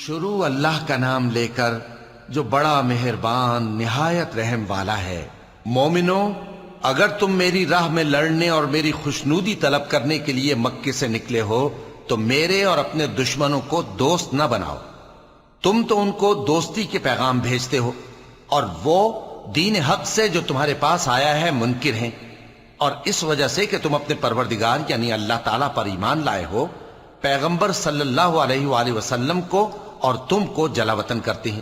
شروع اللہ کا نام لے کر جو بڑا مہربان نہایت رحم والا ہے۔ مومنو، اگر تم میری راہ میں لڑنے اور میری خوشنودی طلب کرنے کے لیے مکے سے نکلے ہو تو میرے اور اپنے دشمنوں کو دوست نہ بناؤ۔ تم تو ان کو دوستی کے پیغام بھیجتے ہو اور وہ دین حق سے جو تمہارے پاس آیا ہے منکر ہیں، اور اس وجہ سے کہ تم اپنے پروردگار یعنی اللہ تعالیٰ پر ایمان لائے ہو، پیغمبر صلی اللہ علیہ وآلہ وسلم کو اور تم کو جلا وطن کرتے ہیں۔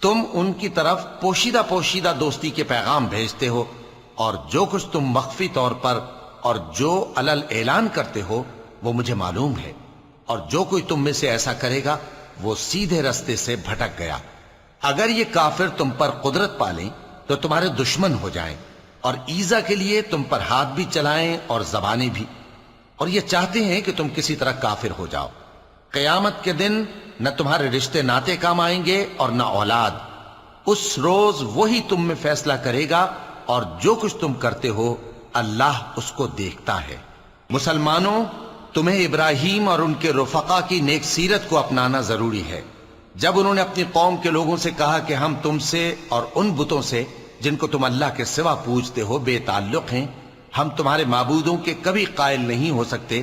تم ان کی طرف پوشیدہ پوشیدہ دوستی کے پیغام بھیجتے ہو، اور جو کچھ تم مخفی طور پر اور جو علل اعلان کرتے ہو وہ مجھے معلوم ہے، اور جو کوئی تم میں سے ایسا کرے گا وہ سیدھے رستے سے بھٹک گیا۔ اگر یہ کافر تم پر قدرت پالیں تو تمہارے دشمن ہو جائیں، اور ایذا کے لیے تم پر ہاتھ بھی چلائیں اور زبانیں بھی، اور یہ چاہتے ہیں کہ تم کسی طرح کافر ہو جاؤ۔ قیامت کے دن نہ تمہارے رشتے ناتے کام آئیں گے اور نہ اولاد۔ اس روز وہی تم میں فیصلہ کرے گا، اور جو کچھ تم کرتے ہو اللہ اس کو دیکھتا ہے۔ مسلمانوں، تمہیں ابراہیم اور ان کے رفقا کی نیک سیرت کو اپنانا ضروری ہے۔ جب انہوں نے اپنی قوم کے لوگوں سے کہا کہ ہم تم سے اور ان بتوں سے جن کو تم اللہ کے سوا پوجتے ہو بے تعلق ہیں، ہم تمہارے معبودوں کے کبھی قائل نہیں ہو سکتے،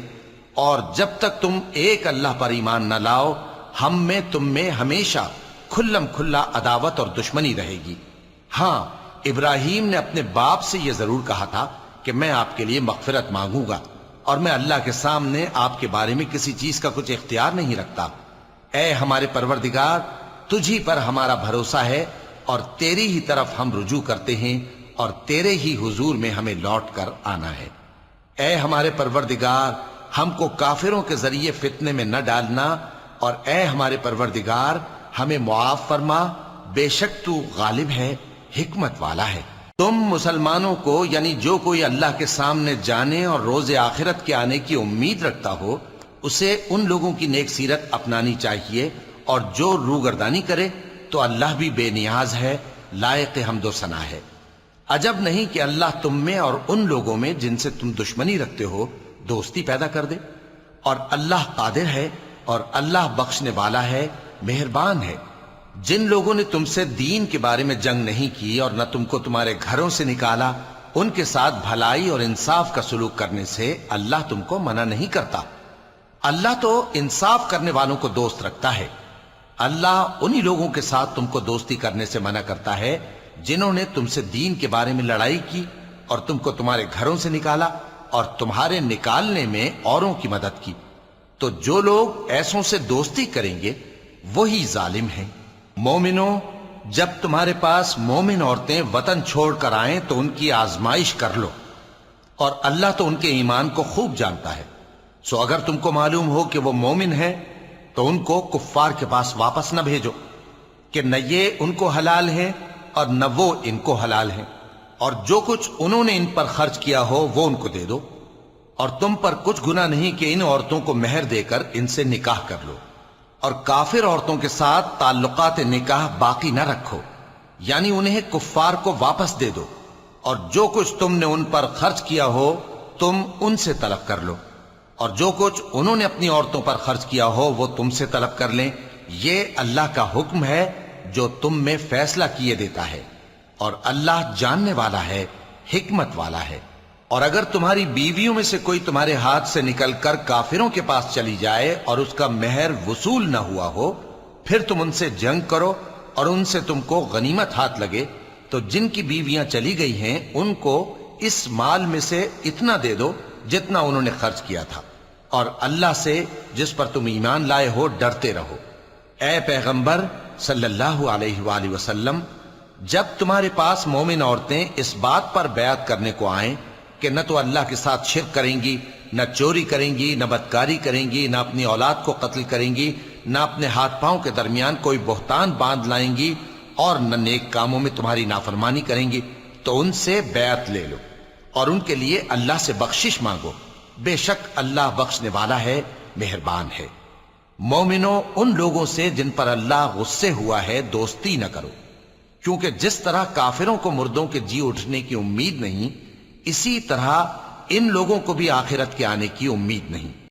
اور جب تک تم ایک اللہ پر ایمان نہ لاؤ ہم میں تم میں ہمیشہ کھلم کھلا عداوت اور دشمنی رہے گی۔ ہاں، ابراہیم نے اپنے باپ سے یہ ضرور کہا تھا کہ میں آپ کے لیے مغفرت مانگوں گا، اور میں اللہ کے سامنے آپ کے بارے میں کسی چیز کا کچھ اختیار نہیں رکھتا۔ اے ہمارے پروردگار، تجھی پر ہمارا بھروسہ ہے اور تیری ہی طرف ہم رجوع کرتے ہیں، اور تیرے ہی حضور میں ہمیں لوٹ کر آنا ہے۔ اے ہمارے پروردگار، ہم کو کافروں کے ذریعے فتنے میں نہ ڈالنا، اور اے ہمارے پروردگار ہمیں معاف فرما، بے شک تو غالب ہے، حکمت والا ہے۔ تم مسلمانوں کو یعنی جو کوئی اللہ کے سامنے جانے اور روز آخرت کے آنے کی امید رکھتا ہو اسے ان لوگوں کی نیک سیرت اپنانی چاہیے، اور جو روگردانی کرے تو اللہ بھی بے نیاز ہے، لائق حمد و ثنا ہے۔ عجب نہیں کہ اللہ تم میں اور ان لوگوں میں جن سے تم دشمنی رکھتے ہو دوستی پیدا کر دے، اور اللہ قادر ہے اور اللہ بخشنے والا ہے، مہربان ہے۔ جن لوگوں نے تم سے دین کے بارے میں جنگ نہیں کی اور نہ تم کو تمہارے گھروں سے نکالا، ان کے ساتھ بھلائی اور انصاف کا سلوک کرنے سے اللہ تم کو منع نہیں کرتا۔ اللہ تو انصاف کرنے والوں کو دوست رکھتا ہے۔ اللہ انہی لوگوں کے ساتھ تم کو دوستی کرنے سے منع کرتا ہے جنہوں نے تم سے دین کے بارے میں لڑائی کی اور تم کو تمہارے گھروں سے نکالا اور تمہارے نکالنے میں اوروں کی مدد کی۔ تو جو لوگ ایسوں سے دوستی کریں گے وہی ظالم ہیں۔ مومنوں، جب تمہارے پاس مومن عورتیں وطن چھوڑ کر آئیں تو ان کی آزمائش کر لو، اور اللہ تو ان کے ایمان کو خوب جانتا ہے۔ سو اگر تم کو معلوم ہو کہ وہ مومن ہیں تو ان کو کفار کے پاس واپس نہ بھیجو کہ نہ یہ ان کو حلال ہیں اور نہ وہ ان کو حلال ہیں، اور جو کچھ انہوں نے ان پر خرچ کیا ہو وہ ان کو دے دو، اور تم پر کچھ گناہ نہیں کہ ان عورتوں کو مہر دے کر ان سے نکاح کر لو، اور کافر عورتوں کے ساتھ تعلقات نکاح باقی نہ رکھو، یعنی انہیں کفار کو واپس دے دو، اور جو کچھ تم نے ان پر خرچ کیا ہو تم ان سے طلب کر لو، اور جو کچھ انہوں نے اپنی عورتوں پر خرچ کیا ہو وہ تم سے طلب کر لیں۔ یہ اللہ کا حکم ہے جو تم میں فیصلہ کیے دیتا ہے، اور اللہ جاننے والا ہے، حکمت والا ہے۔ اور اگر تمہاری بیویوں میں سے کوئی تمہارے ہاتھ سے نکل کر کافروں کے پاس چلی جائے اور اس کا مہر وصول نہ ہوا ہو، پھر تم ان سے جنگ کرو اور ان سے تم کو غنیمت ہاتھ لگے، تو جن کی بیویاں چلی گئی ہیں ان کو اس مال میں سے اتنا دے دو جتنا انہوں نے خرچ کیا تھا، اور اللہ سے جس پر تم ایمان لائے ہو ڈرتے رہو۔ اے پیغمبر صلی اللہ علیہ وآلہ وسلم، جب تمہارے پاس مومن عورتیں اس بات پر بیعت کرنے کو آئیں کہ نہ تو اللہ کے ساتھ شرک کریں گی، نہ چوری کریں گی، نہ بدکاری کریں گی، نہ اپنی اولاد کو قتل کریں گی، نہ اپنے ہاتھ پاؤں کے درمیان کوئی بہتان باندھ لائیں گی، اور نہ نیک کاموں میں تمہاری نافرمانی کریں گی، تو ان سے بیعت لے لو اور ان کے لیے اللہ سے بخشش مانگو، بے شک اللہ بخشنے والا ہے، مہربان ہے۔ مومنوں، ان لوگوں سے جن پر اللہ غصے ہوا ہے دوستی نہ کرو، کیونکہ جس طرح کافروں کو مردوں کے جی اٹھنے کی امید نہیں، اسی طرح ان لوگوں کو بھی آخرت کے آنے کی امید نہیں۔